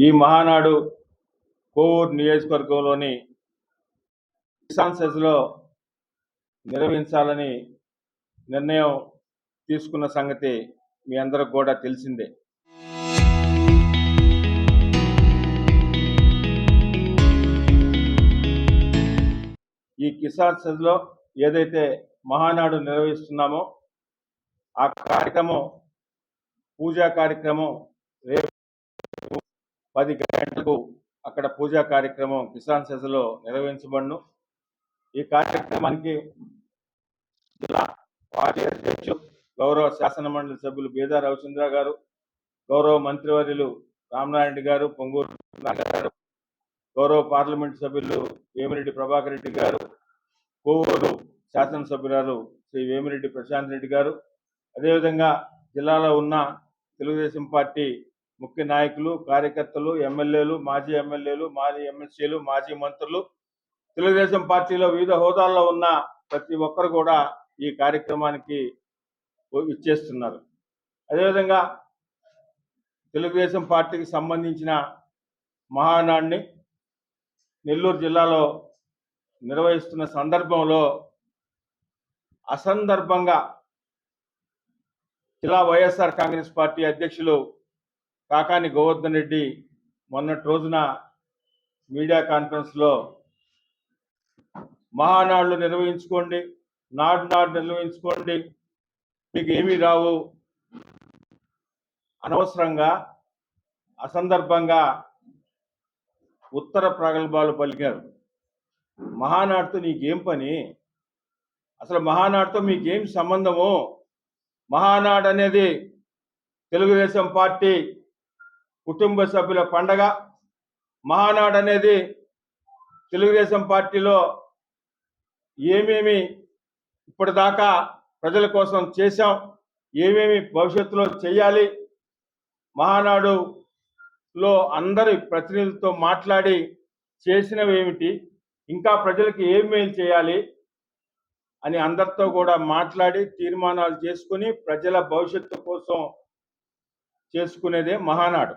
ఈ మహానాడు కోవూరు నియోజకవర్గంలోని కిసాన్ సెజ్లో నిర్వహించాలని నిర్ణయం తీసుకున్న సంగతి మీ అందరికి కూడా తెలిసిందే. ఈ కిసాన్ సెజ్లో ఏదైతే మహానాడు నిర్వహిస్తున్నామో ఆ కార్యక్రమం పూజా కార్యక్రమం రేపు 10 గంటలకు అక్కడ పూజా కార్యక్రమం కిసాన్ సెజ్లో నిర్వహించబడును. ఈ కార్యక్రమానికి జిల్లా పార్టీ అధ్యక్షులు గౌరవ శాసన మండలి సభ్యులు బీదా రవిచంద్ర గారు, గౌరవ మంత్రివర్యులు రామనారాయణ గారు, పొంగూరు గారు, గౌరవ పార్లమెంట్ సభ్యులు వేమిరెడ్డి ప్రభాకర్ రెడ్డి గారు, కోవూరు శాసనసభ్యురాలు శ్రీ వేమిరెడ్డి ప్రశాంత్ రెడ్డి గారు, అదేవిధంగా జిల్లాలో ఉన్న తెలుగుదేశం పార్టీ ముఖ్య నాయకులు, కార్యకర్తలు, ఎమ్మెల్యేలు, మాజీ ఎమ్మెల్యేలు, మాజీ ఎమ్మెల్సీలు, మాజీ మంత్రులు, తెలుగుదేశం పార్టీలో వివిధ హోదాల్లో ఉన్న ప్రతి ఒక్కరు కూడా ఈ కార్యక్రమానికి ఇచ్చేస్తున్నారు. అదేవిధంగా తెలుగుదేశం పార్టీకి సంబంధించిన మహానాడిని నెల్లూరు జిల్లాలో నిర్వహిస్తున్న సందర్భంలో అసందర్భంగా జిల్లా వైఎస్ఆర్ కాంగ్రెస్ పార్టీ అధ్యక్షులు కాకాని గోవర్ధన్ రెడ్డి మొన్నటి రోజున మీడియా కాన్ఫరెన్స్లో మహానాడులు నిర్వహించుకోండి, నాడు నిర్వహించుకోండి, మీకు ఏమీ రావు, అనవసరంగా అసందర్భంగా ఉత్తర ప్రగల్భాలు పలికారు. మహానాడుతో నీకేం పని? అసలు మహానాడుతో మీకేం సంబంధము? మహానాడు అనేది తెలుగుదేశం పార్టీ కుటుంబ సభ్యుల పండగ. మహానాడు అనేది తెలుగుదేశం పార్టీలో ఏమేమి ఇప్పటిదాకా ప్రజల కోసం చేశాం, ఏమేమి భవిష్యత్తులో చేయాలి, మహానాడులో అందరి ప్రతినిధులతో మాట్లాడి చేసినవేమిటి, ఇంకా ప్రజలకు ఏం మేలు చేయాలి అని అందరితో కూడా మాట్లాడి తీర్మానాలు చేసుకుని ప్రజల భవిష్యత్తు కోసం చేసుకునేదే మహానాడు.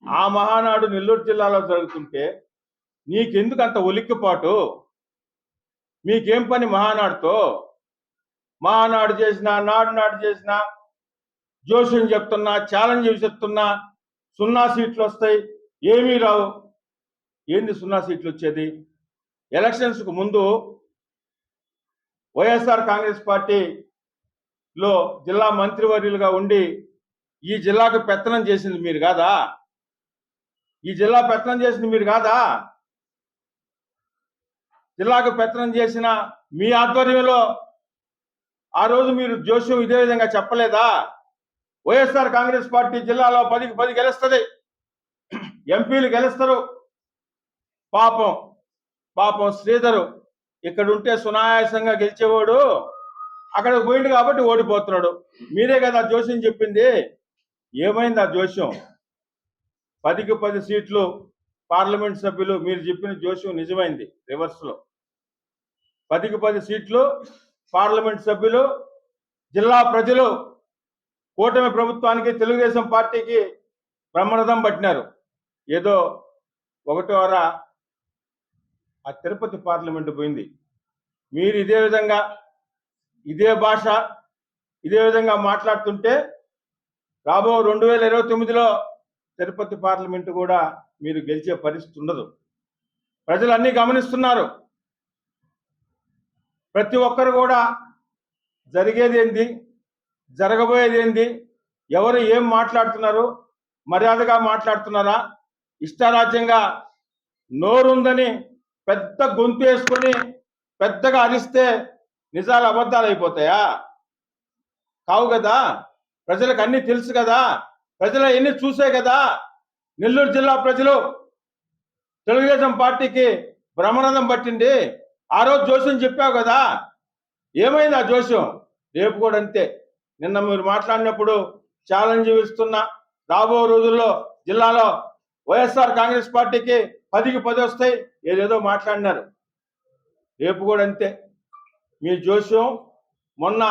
ఆ మహానాడు నెల్లూరు జిల్లాలో జరుగుతుంటే నీకెందుకు అంత ఉలిక్కిపాటు? మీకేం పని మహానాడుతో? మహానాడు చేసినా, నాడు చేసినా, జోష్యం చెప్తున్నా, ఛాలెంజ్ చెప్తున్నా, 0 సీట్లు వస్తాయి, ఏమీ రావు. ఏంది 0 సీట్లు వచ్చేది? ఎలక్షన్స్కు ముందు వైఎస్ఆర్ కాంగ్రెస్ పార్టీలో జిల్లా మంత్రివర్యులుగా ఉండి ఈ జిల్లాకు పెత్తనం చేసింది మీరు కాదా? ఈ జిల్లా పెత్తనం చేసింది మీరు కాదా? జిల్లాకు పెత్తనం చేసిన మీ ఆధ్వర్యంలో ఆ రోజు మీరు జోష్యం ఇదే విధంగా చెప్పలేదా? వైఎస్ఆర్ కాంగ్రెస్ పార్టీ జిల్లాలో 10కి 10 గెలుస్తుంది, ఎంపీలు గెలుస్తారు. పాపం శ్రీధరు ఇక్కడ ఉంటే సునాయాసంగా గెలిచేవాడు, అక్కడికి పోయిండు కాబట్టి ఓడిపోతున్నాడు. మీరే కదా జోష్యం చెప్పింది. ఏమైంది ఆ జోష్యం? 10కి 10 సీట్లు పార్లమెంట్ సభ్యులు, మీరు చెప్పిన జోష్యం నిజమైంది. రివర్స్లో 10కి 10 సీట్లు పార్లమెంట్ సభ్యులు, జిల్లా ప్రజలు కూటమి ప్రభుత్వానికి, తెలుగుదేశం పార్టీకి బ్రహ్మరథం పట్టినారు. ఏదో ఒకటోర ఆ తిరుపతి పార్లమెంటు పోయింది. మీరు ఇదే విధంగా ఇదే భాష ఇదే విధంగా మాట్లాడుతుంటే రాబో 2029లో తిరుపతి పార్లమెంటు కూడా మీరు గెలిచే పరిస్థితి ఉండదు. ప్రజలు అన్నీ గమనిస్తున్నారు. ప్రతి ఒక్కరు కూడా జరిగేది ఏంది, జరగబోయేది ఏంది, ఎవరు ఏం మాట్లాడుతున్నారు, మర్యాదగా మాట్లాడుతున్నారా, ఇష్టారాజ్యంగా నోరుందని పెద్ద గొంతు వేసుకొని పెద్దగా అరిస్తే నిజాలు అబద్ధాలు అయిపోతాయా? కావు కదా. ప్రజలకు అన్నీ తెలుసు కదా, ప్రజలు ఎన్ని చూసే కదా. నెల్లూరు జిల్లా ప్రజలు తెలుగుదేశం పార్టీకి బ్రహ్మరథం పట్టింది. ఆ రోజు జోష్యం చెప్పావు కదా, ఏమైంది ఆ జోష్యం? రేపు కూడా అంతే. నిన్న మీరు మాట్లాడినప్పుడు ఛాలెంజ్ ఇస్తున్నా, రాబో రోజుల్లో జిల్లాలో వైఎస్ఆర్ కాంగ్రెస్ పార్టీకి 10కి 10 వస్తాయి, ఏదేదో మాట్లాడినారు. రేపు కూడా అంతే. మీ జోష్యం మొన్న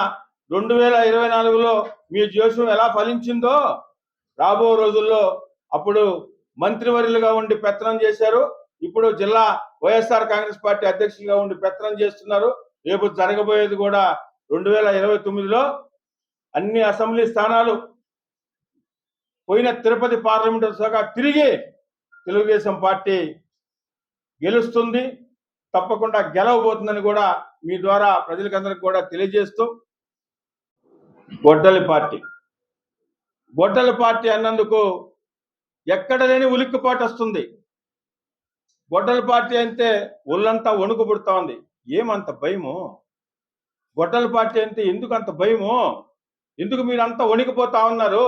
2024లో మీ జోష్యం ఎలా ఫలించిందో రాబో రోజుల్లో అప్పుడు మంత్రివర్యులుగా ఉండి పెత్తనం చేశారు. ఇప్పుడు జిల్లా వైఎస్ఆర్ కాంగ్రెస్ పార్టీ అధ్యక్షులుగా ఉండి పెత్తనం చేస్తున్నారు. రేపు జరగబోయేది కూడా 2029లో అన్ని అసెంబ్లీ స్థానాలు పోయిన తిరుపతి పార్లమెంటు సభ తిరిగి తెలుగుదేశం పార్టీ గెలుస్తుంది, తప్పకుండా గెలవబోతుందని కూడా మీ ద్వారా ప్రజలకందరికి కూడా తెలియజేస్తూ, గొడ్డలి పార్టీ అన్నందుకు ఎక్కడ లేని ఉలిక్కిపాటు వస్తుంది. గొడ్డలి పార్టీ అంటే ఒళ్ళంతా వణుకు పుడతా ఉంది. ఏమంత భయము? గొడ్డలి పార్టీ అంటే ఎందుకు అంత భయము? ఎందుకు మీరు అంతా వణికిపోతా ఉన్నారు?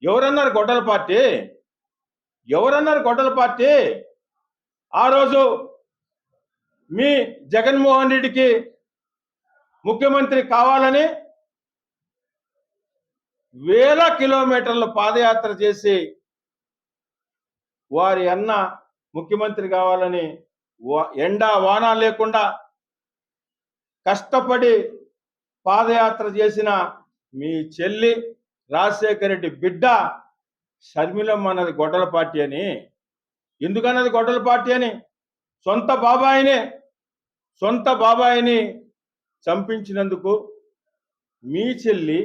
ఎవరన్నారు గొడ్డలి పార్టీ? ఎవరన్నారు గొడ్డలి పార్టీ? ఆ రోజు మీ జగన్మోహన్ రెడ్డికి ముఖ్యమంత్రి కావాలని వేల కిలోమీటర్లు పాదయాత్ర చేసి వారి అన్న ముఖ్యమంత్రి కావాలని ఎండా వాన లేకుండా కష్టపడి పాదయాత్ర చేసిన మీ చెల్లి రాజశేఖర రెడ్డి బిడ్డ షర్మిలమ్మ అన్నది గొడ్డల పార్టీ అని. ఎందుకన్నది గొడ్డల పార్టీ అని? సొంత బాబాయిని చంపించినందుకు మీ చెల్లి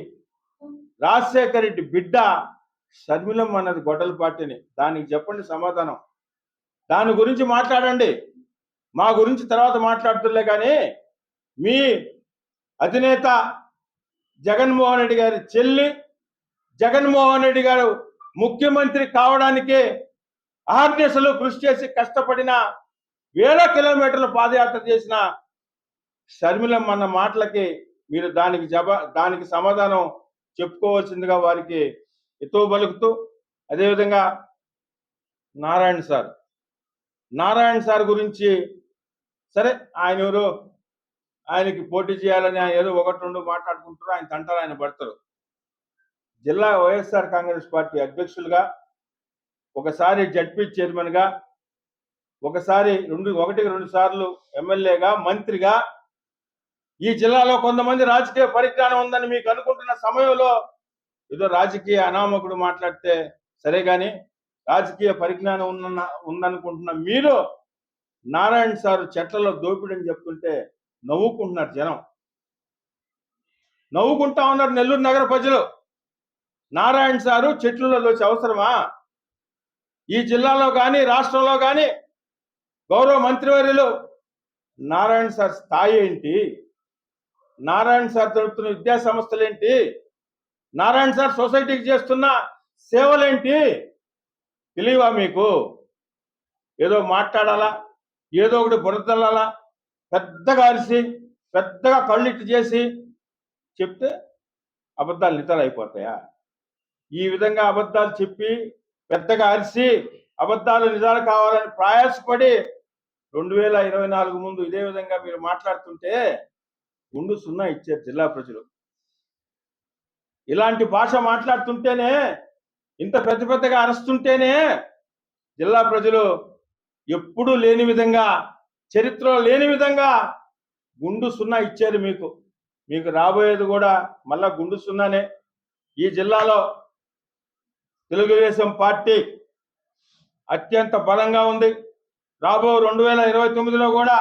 రాజశేఖర రెడ్డి బిడ్డ షర్మిలమ్మ అన్నది గొడ్డల పార్టీని. దానికి చెప్పండి సమాధానం. దాని గురించి మాట్లాడండి. మా గురించి తర్వాత మాట్లాడుతులే. కానీ మీ అధినేత జగన్మోహన్ రెడ్డి గారి చెల్లి, జగన్మోహన్ రెడ్డి గారు ముఖ్యమంత్రి కావడానికి ఆర్నిసలు కృషి చేసి కష్టపడిన వేల కిలోమీటర్ల పాదయాత్ర చేసిన షర్మిలమ్మ అన్న మాటలకి మీరు దానికి సమాధానం చెప్పుకోవాల్సిందిగా వారికి ఎతో బలుకుతూ, అదేవిధంగా నారాయణ సార్ గురించి సరే, ఆయనకి పోటీ చేయాలని ఆయన ఏదో ఒకటి రెండు మాట్లాడుకుంటారు, ఆయన తంటారు, ఆయన పడతారు. జిల్లా వైఎస్ఆర్ కాంగ్రెస్ పార్టీ అధ్యక్షులుగా, ఒకసారి జడ్పీ చైర్మన్గా, ఒకటికి రెండు సార్లు ఎమ్మెల్యేగా, మంత్రిగా, ఈ జిల్లాలో కొంతమంది రాజకీయ పరిజ్ఞానం ఉందని మీకు అనుకుంటున్న సమయంలో ఏదో రాజకీయ అనామకుడు మాట్లాడితే సరే, కానీ రాజకీయ పరిజ్ఞానం ఉందనుకుంటున్న మీరు నారాయణ సారు చెట్లలో దోపిడని చెప్తుంటే నవ్వుకుంటున్నారు జనం, నవ్వుకుంటా ఉన్నారు నెల్లూరు నగర ప్రజలు. నారాయణ సారు చెట్లలో దోచే అవసరమా? ఈ జిల్లాలో కానీ రాష్ట్రంలో కానీ గౌరవ మంత్రివర్యులు నారాయణ సార్ స్థాయి ఏంటి? నారాయణ సార్ జరుపుతున్న విద్యా సంస్థలు ఏంటి? నారాయణ సార్ సొసైటీకి చేస్తున్న సేవలేంటి? తెలియవా మీకు? ఏదో మాట్లాడాలా, ఏదో ఒకటి బురదల్లాలా, పెద్దగా అరిసి పెద్దగా కళ్ళిట్టు చేసి చెప్తే అబద్ధాలు నిజాలు అయిపోతాయా? ఈ విధంగా అబద్ధాలు చెప్పి పెద్దగా అరిసి అబద్ధాలు నిజాలు కావాలని ప్రయాసపడి 2024 ముందు ఇదే విధంగా మీరు మాట్లాడుతుంటే గుండు సున్నా ఇచ్చారు జిల్లా ప్రజలు. ఇలాంటి భాష మాట్లాడుతుంటేనే, ఇంత పెద్దగా అరుస్తుంటేనే జిల్లా ప్రజలు ఎప్పుడూ లేని విధంగా, చరిత్రలో లేని విధంగా గుండు సున్నా ఇచ్చారు మీకు రాబోయేది కూడా మళ్ళా గుండు సున్నానే. ఈ జిల్లాలో తెలుగుదేశం పార్టీ అత్యంత బలంగా ఉంది. రాబో 2029లో కూడా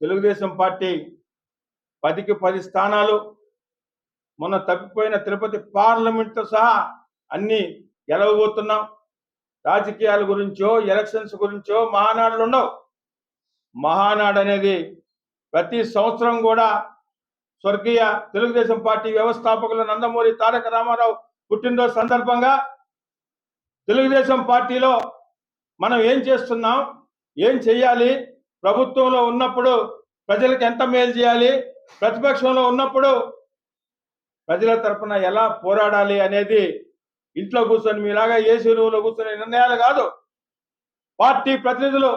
తెలుగుదేశం పార్టీ 10కి 10 స్థానాలు, మొన్న తప్పిపోయిన తిరుపతి పార్లమెంట్తో సహా అన్ని గెలవబోతున్నాం. రాజకీయాల గురించో ఎలక్షన్స్ గురించో మహానాడులు ఉండవు. మహానాడు అనేది ప్రతి సంవత్సరం కూడా స్వర్గీయ తెలుగుదేశం పార్టీ వ్యవస్థాపకులు నందమూరి తారక రామారావు పుట్టినరోజు సందర్భంగా తెలుగుదేశం పార్టీలో మనం ఏం చేస్తున్నాం, ఏం చేయాలి, ప్రభుత్వంలో ఉన్నప్పుడు ప్రజలకు ఎంత మేలు చేయాలి, ప్రతిపక్షంలో ఉన్నప్పుడు ప్రజల తరపున ఎలా పోరాడాలి అనేది ఇంట్లో కూర్చొని మీలాగా ఏసీ రూమ్లో కూర్చొని నిర్ణయాలు కాదు. పార్టీ ప్రతినిధులు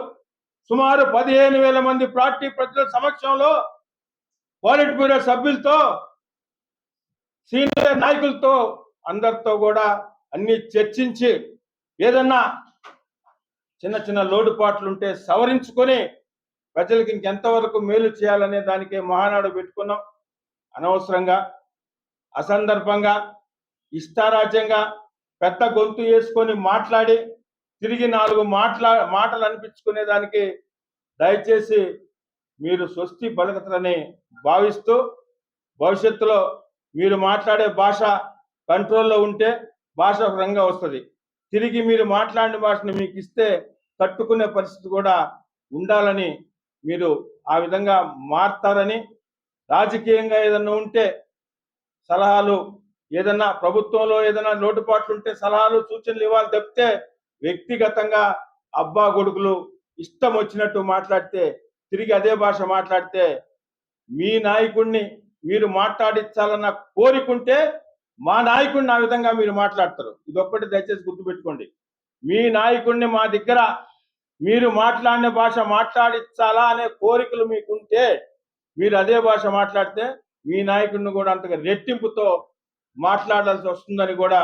సుమారు 15,000 మంది పార్టీ ప్రతినిధుల సమక్షంలో, పాలిట్ బ్యూరో సభ్యులతో, సీనియర్ నాయకులతో అందరితో కూడా అన్ని చర్చించి ఏదన్నా చిన్న లోటుపాట్లుంటే సవరించుకొని ప్రజలకు ఇంకెంతవరకు మేలు చేయాలనే దానికే మహానాడు పెట్టుకున్నాం. అనవసరంగా, అసందర్భంగా, ఇష్టారాజ్యంగా పెద్ద గొంతు వేసుకొని మాట్లాడి తిరిగి నాలుగు మాటలు అనిపించుకునే దానికి దయచేసి మీరు స్వస్తి పలుకుతారని భావిస్తూ భవిష్యత్తులో మీరు మాట్లాడే భాష కంట్రోల్లో ఉంటే భాష రంగా వస్తుంది. తిరిగి మీరు మాట్లాడిన భాషను మీకు ఇస్తే తట్టుకునే పరిస్థితి కూడా ఉండాలని మీరు ఆ విధంగా మారుతారని, రాజకీయంగా ఏదన్నా ఉంటే సలహాలు, ఏదన్నా ప్రభుత్వంలో ఏదైనా లోటుపాట్లు ఉంటే సలహాలు సూచనలు ఇవ్వాలి తప్పితే వ్యక్తిగతంగా అబ్బా కొడుకులు ఇష్టం వచ్చినట్టు మాట్లాడితే, తిరిగి అదే భాష మాట్లాడితే మీ నాయకుడిని మీరు మాట్లాడించాలన్న కోరికుంటే మా నాయకుడిని ఆ విధంగా మీరు మాట్లాడతారు. ఇదొక్కటి దయచేసి గుర్తుపెట్టుకోండి. మీ నాయకుడిని మా దగ్గర మీరు మాట్లాడిన భాష మాట్లాడించాలా అనే కోరికలు మీకుంటే మీరు అదే భాష మాట్లాడితే మీ నాయకుడిని కూడా అంతగా రెట్టింపుతో మాట్లాడాల్సి వస్తుందని కూడా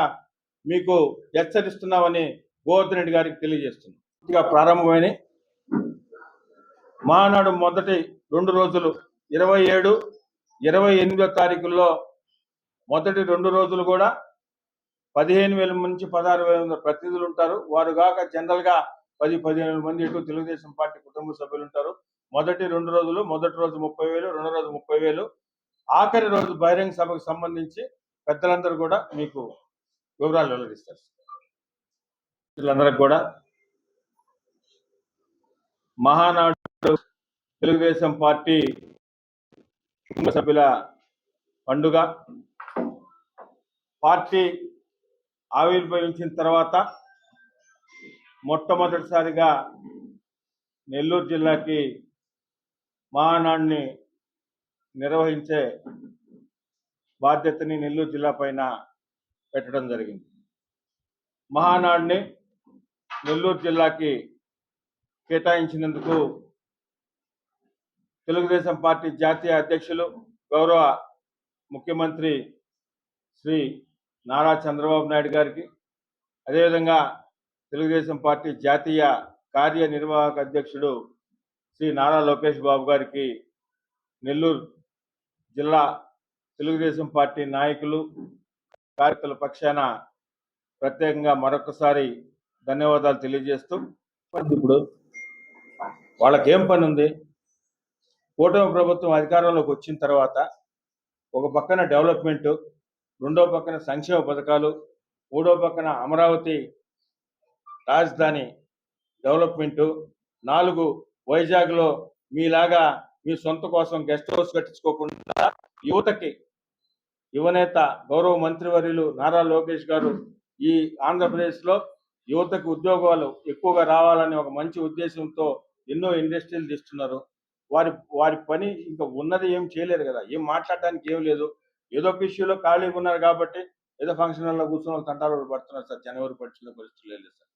మీకు హెచ్చరిస్తున్నామని గోవర్ధన్ రెడ్డి గారికి తెలియజేస్తున్నాం. ప్రారంభమైన మహానాడు మొదటి 2 రోజులు 27, 28 తారీఖుల్లో మొదటి 2 రోజులు కూడా 15,000 నుంచి 16,000 ప్రతినిధులు ఉంటారు. వారు కాక జనరల్ గా 10-15 మంది ఇటు తెలుగుదేశం పార్టీ కుటుంబ సభ్యులు ఉంటారు. మొదటి 2 రోజులు, మొదటి రోజు 30,000, రెండో రోజు 30,000, ఆఖరి రోజు బహిరంగ సభకు సంబంధించి పెద్దలందరూ కూడా మీకు వివరాలు వెల్లడిస్తారు. వీళ్ళందరికీ కూడా మహానాడు తెలుగుదేశం పార్టీ కుటుంబ సభ్యుల పండుగ. పార్టీ ఆవిర్భవించిన తర్వాత మొట్టమొదటిసారిగా నెల్లూరు జిల్లాకి మహానాడుని నిర్వహించే బాధ్యతని నెల్లూరు జిల్లా పైన పెట్టడం జరిగింది. మహానాడుని నెల్లూరు జిల్లాకి కేటాయించినందుకు తెలుగుదేశం పార్టీ జాతీయ అధ్యక్షులు గౌరవ ముఖ్యమంత్రి శ్రీ నారా చంద్రబాబు నాయుడు గారికి, అదేవిధంగా తెలుగుదేశం పార్టీ జాతీయ కార్యనిర్వాహక అధ్యక్షుడు శ్రీ నారా లోకేష్ బాబు గారికి, నెల్లూరు జిల్లా తెలుగుదేశం పార్టీ నాయకులు కార్యకర్తల పక్షాన ప్రత్యేకంగా మరొకసారి ధన్యవాదాలు తెలియజేస్తూ, ఇప్పుడు వాళ్ళకేం పని ఉంది? కూటమి ప్రభుత్వం అధికారంలోకి వచ్చిన తర్వాత ఒక పక్కన డెవలప్మెంట్, రెండో పక్కన సంక్షేమ పథకాలు, మూడో పక్కన అమరావతి రాజధాని డెవలప్మెంటు, 4 వైజాగ్లో మీలాగా మీ సొంత కోసం గెస్ట్ హౌస్ కట్టించుకోకుండా యువతకి యువనేత గౌరవ మంత్రివర్యులు నారా లోకేష్ గారు ఈ ఆంధ్రప్రదేశ్లో యువతకు ఉద్యోగాలు ఎక్కువగా రావాలనే ఒక మంచి ఉద్దేశంతో ఎన్నో ఇండస్ట్రీలు తీస్తున్నారు. వారి పని ఇంకా ఉన్నది ఏం చేయలేరు కదా, ఏం మాట్లాడడానికి ఏం లేదు. ఏదో ఒక ఇష్యూలో ఖాళీగా ఉన్నారు కాబట్టి ఏదో ఫంక్షన్ హాల్లో కూర్చొని తంటాలు పడుతున్నారు సార్. జనవరి పరిస్థితులు లేదు సార్.